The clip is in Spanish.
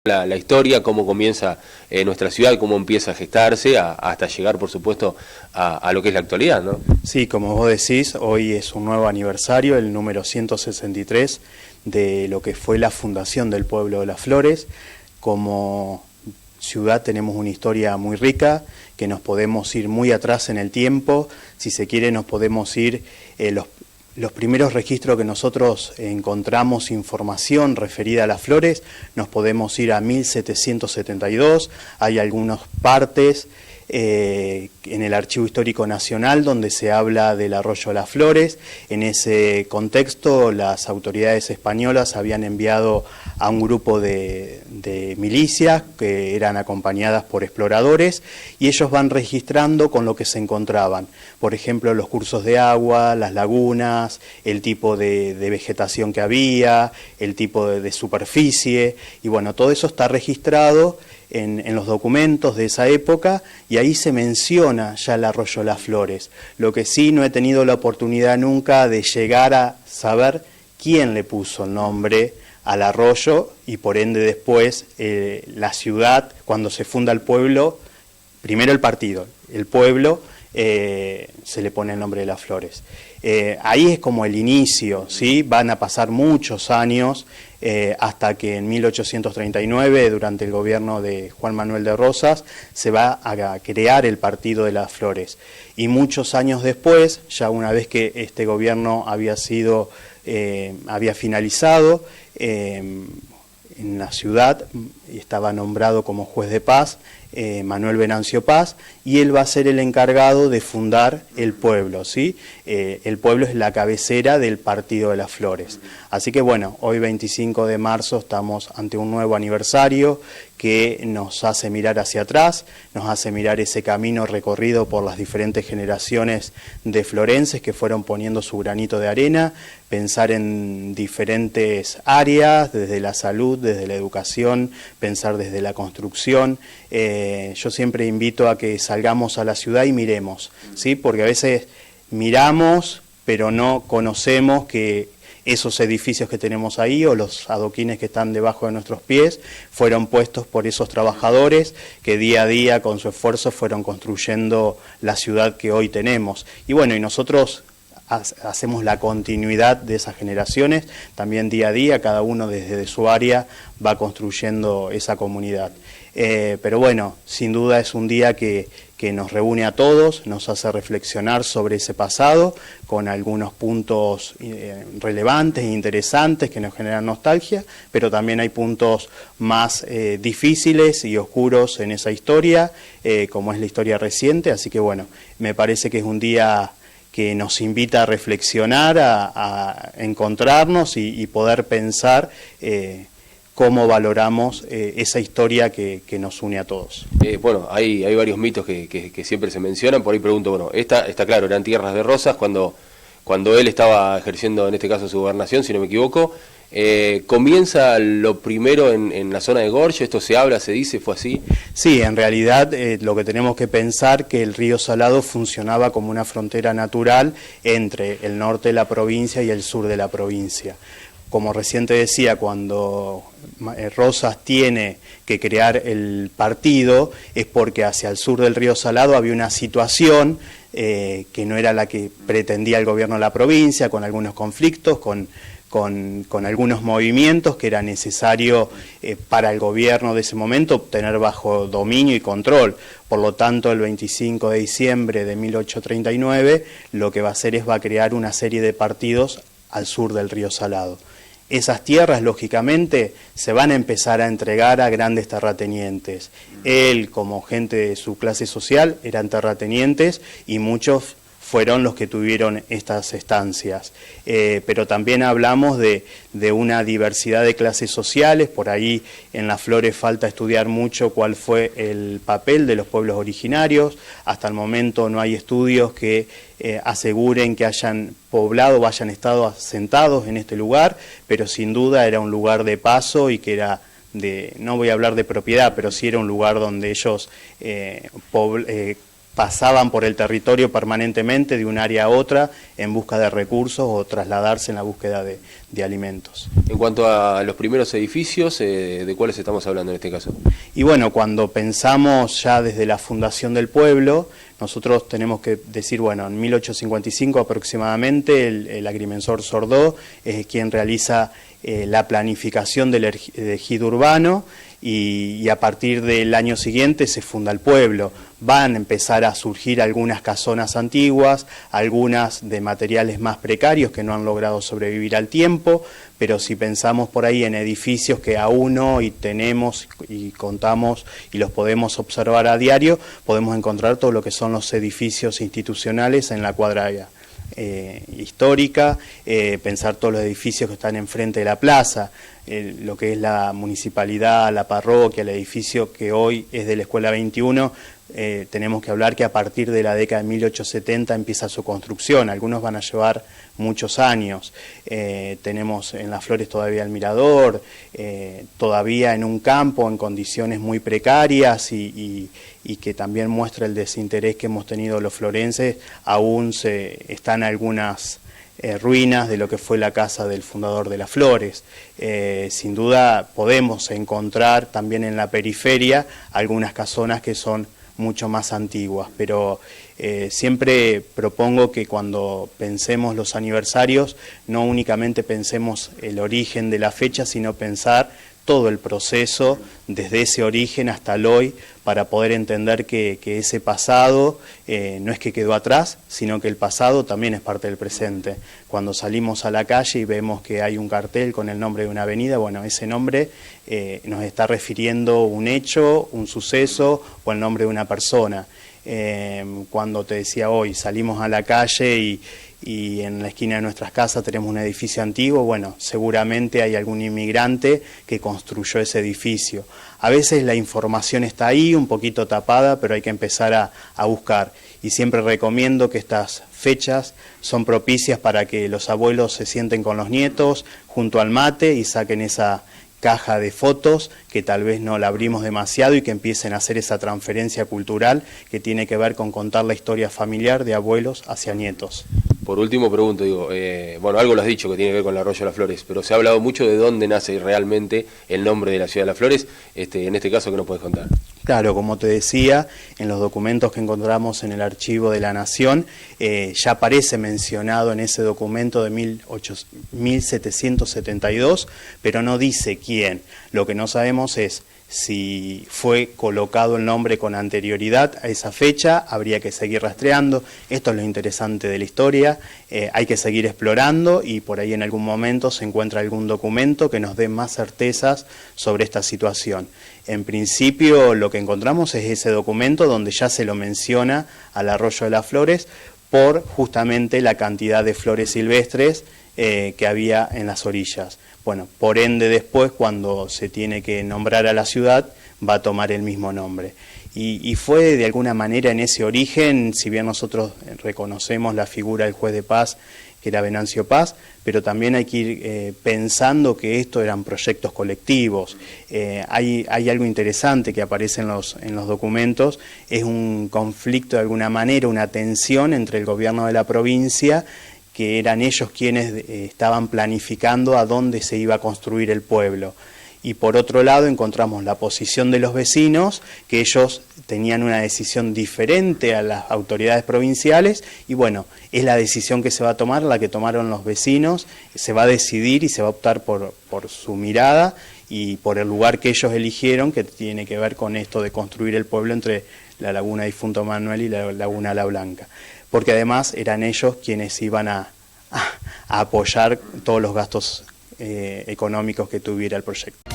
La historia, cómo comienza nuestra ciudad, cómo empieza a gestarse, hasta llegar, por supuesto, a lo que es la actualidad, ¿no? Sí, como vos decís, hoy es un nuevo aniversario, el número 163, de lo que fue la fundación del pueblo de Las Flores. Como ciudad tenemos una historia muy rica, que nos podemos ir muy atrás en el tiempo. Si se quiere, nos podemos ir los primeros registros que nosotros encontramos información referida a Las Flores, nos podemos ir a 1772, hay algunas partes en el Archivo Histórico Nacional donde se habla del arroyo Las Flores. En ese contexto las autoridades españolas habían enviado a un grupo de milicias que eran acompañadas por exploradores y ellos van registrando con lo que se encontraban. Por ejemplo, los cursos de agua, las lagunas, el tipo de vegetación que había, el tipo de superficie, y bueno, todo eso está registrado en los documentos de esa época, y ahí se menciona ya el arroyo Las Flores. Lo que sí no he tenido la oportunidad nunca de llegar a saber quién le puso el nombre al arroyo, y por ende después la ciudad, cuando se funda el pueblo, primero el partido, el pueblo, se le pone el nombre de Las Flores. Ahí es como el inicio, ¿sí? Van a pasar muchos años hasta que en 1839, durante el gobierno de Juan Manuel de Rosas, se va a crear el partido de Las Flores. Y muchos años después, ya una vez que este gobierno había finalizado, en la ciudad estaba nombrado como juez de paz Manuel Venancio Paz, y él va a ser el encargado de fundar el pueblo, ¿sí? El pueblo es la cabecera del partido de Las Flores. Así que bueno, hoy 25 de marzo estamos ante un nuevo aniversario que nos hace mirar hacia atrás, nos hace mirar ese camino recorrido por las diferentes generaciones de florenses que fueron poniendo su granito de arena, pensar en diferentes áreas, desde la salud, desde la educación, pensar desde la construcción. Yo siempre invito a que salgamos a la ciudad y miremos, ¿sí? Porque a veces miramos, pero no conocemos que esos edificios que tenemos ahí o los adoquines que están debajo de nuestros pies fueron puestos por esos trabajadores que día a día con su esfuerzo fueron construyendo la ciudad que hoy tenemos. Y bueno, y nosotros hacemos la continuidad de esas generaciones, también día a día, cada uno desde su área va construyendo esa comunidad. Pero bueno, sin duda es un día que nos reúne a todos, nos hace reflexionar sobre ese pasado, con algunos puntos relevantes e interesantes que nos generan nostalgia, pero también hay puntos más difíciles y oscuros en esa historia, como es la historia reciente, así que bueno, me parece que es un día que nos invita a reflexionar, a encontrarnos y poder pensar cómo valoramos esa historia que nos une a todos. Bueno, hay varios mitos que siempre se mencionan, por ahí pregunto, bueno, está claro, eran tierras de Rosas cuando él estaba ejerciendo, en este caso, su gobernación, si no me equivoco. ¿Comienza lo primero en la zona de Gorge? ¿Esto se habla, se dice, fue así? Sí, en realidad lo que tenemos que pensar que el río Salado funcionaba como una frontera natural entre el norte de la provincia y el sur de la provincia. Como recién te decía, cuando Rosas tiene que crear el partido es porque hacia el sur del río Salado había una situación que no era la que pretendía el gobierno de la provincia, con algunos conflictos, con algunos movimientos que era necesario para el gobierno de ese momento tener bajo dominio y control. Por lo tanto, el 25 de diciembre de 1839 lo que va a hacer va a crear una serie de partidos al sur del río Salado. Esas tierras, lógicamente, se van a empezar a entregar a grandes terratenientes. Él, como gente de su clase social, eran terratenientes y muchos fueron los que tuvieron estas estancias. Pero también hablamos de una diversidad de clases sociales. Por ahí en Las Flores falta estudiar mucho cuál fue el papel de los pueblos originarios. Hasta el momento no hay estudios que aseguren que hayan poblado o hayan estado asentados en este lugar, pero sin duda era un lugar de paso y que era no voy a hablar de propiedad, pero sí era un lugar donde ellos pasaban por el territorio permanentemente de un área a otra en busca de recursos o trasladarse en la búsqueda de alimentos. En cuanto a los primeros edificios, ¿de cuáles estamos hablando en este caso? Y bueno, cuando pensamos ya desde la fundación del pueblo, nosotros tenemos que decir, bueno, en 1855 aproximadamente el agrimensor Sordó es quien realiza la planificación del ejido urbano y a partir del año siguiente se funda el pueblo. Van a empezar a surgir algunas casonas antiguas, algunas de materiales más precarios que no han logrado sobrevivir al tiempo, pero si pensamos por ahí en edificios que aún hoy tenemos y contamos y los podemos observar a diario, podemos encontrar todo lo que son los edificios institucionales en la cuadra histórica, pensar todos los edificios que están enfrente de la plaza, lo que es la municipalidad, la parroquia, el edificio que hoy es de la Escuela 21, tenemos que hablar que a partir de la década de 1870 empieza su construcción, algunos van a llevar muchos años, tenemos en Las Flores todavía el mirador, todavía en un campo en condiciones muy precarias y que también muestra el desinterés que hemos tenido los florenses, aún están algunas ruinas de lo que fue la casa del fundador de Las Flores. Sin duda podemos encontrar también en la periferia algunas casonas que son mucho más antiguas, pero siempre propongo que cuando pensemos los aniversarios no únicamente pensemos el origen de la fecha, sino pensar todo el proceso desde ese origen hasta el hoy para poder entender que ese pasado no es que quedó atrás, sino que el pasado también es parte del presente. Cuando salimos a la calle y vemos que hay un cartel con el nombre de una avenida, bueno, ese nombre nos está refiriendo un hecho, un suceso o el nombre de una persona. Cuando te decía hoy, salimos a la calle y en la esquina de nuestras casas tenemos un edificio antiguo, bueno, seguramente hay algún inmigrante que construyó ese edificio. A veces la información está ahí, un poquito tapada, pero hay que empezar a buscar. Y siempre recomiendo que estas fechas son propicias para que los abuelos se sienten con los nietos junto al mate y saquen esa caja de fotos que tal vez no la abrimos demasiado y que empiecen a hacer esa transferencia cultural que tiene que ver con contar la historia familiar de abuelos hacia nietos. Por último pregunto, bueno, algo lo has dicho que tiene que ver con el Arroyo de Las Flores, pero se ha hablado mucho de dónde nace realmente el nombre de la ciudad de Las Flores, en este caso, ¿qué nos puedes contar? Claro, como te decía, en los documentos que encontramos en el Archivo de la Nación, ya aparece mencionado en ese documento de 1772, pero no dice quién. Lo que no sabemos es si fue colocado el nombre con anterioridad a esa fecha, habría que seguir rastreando. Esto es lo interesante de la historia, hay que seguir explorando y por ahí en algún momento se encuentra algún documento que nos dé más certezas sobre esta situación. En principio lo que encontramos es ese documento donde ya se lo menciona al Arroyo de las Flores por justamente la cantidad de flores silvestres que había en las orillas. Bueno, por ende después cuando se tiene que nombrar a la ciudad va a tomar el mismo nombre. Y fue de alguna manera en ese origen, si bien nosotros reconocemos la figura del juez de paz, que era Venancio Paz, pero también hay que ir pensando que esto eran proyectos colectivos. Hay algo interesante que aparece en los documentos, es un conflicto de alguna manera, una tensión entre el gobierno de la provincia, que eran ellos quienes estaban planificando a dónde se iba a construir el pueblo. Y por otro lado encontramos la posición de los vecinos, que ellos tenían una decisión diferente a las autoridades provinciales, y bueno, es la decisión que se va a tomar, la que tomaron los vecinos, se va a decidir y se va a optar por su mirada y por el lugar que ellos eligieron, que tiene que ver con esto de construir el pueblo entre la Laguna Difunto Manuel y la Laguna La Blanca, porque además eran ellos quienes iban a apoyar todos los gastos económicos que tuviera el proyecto.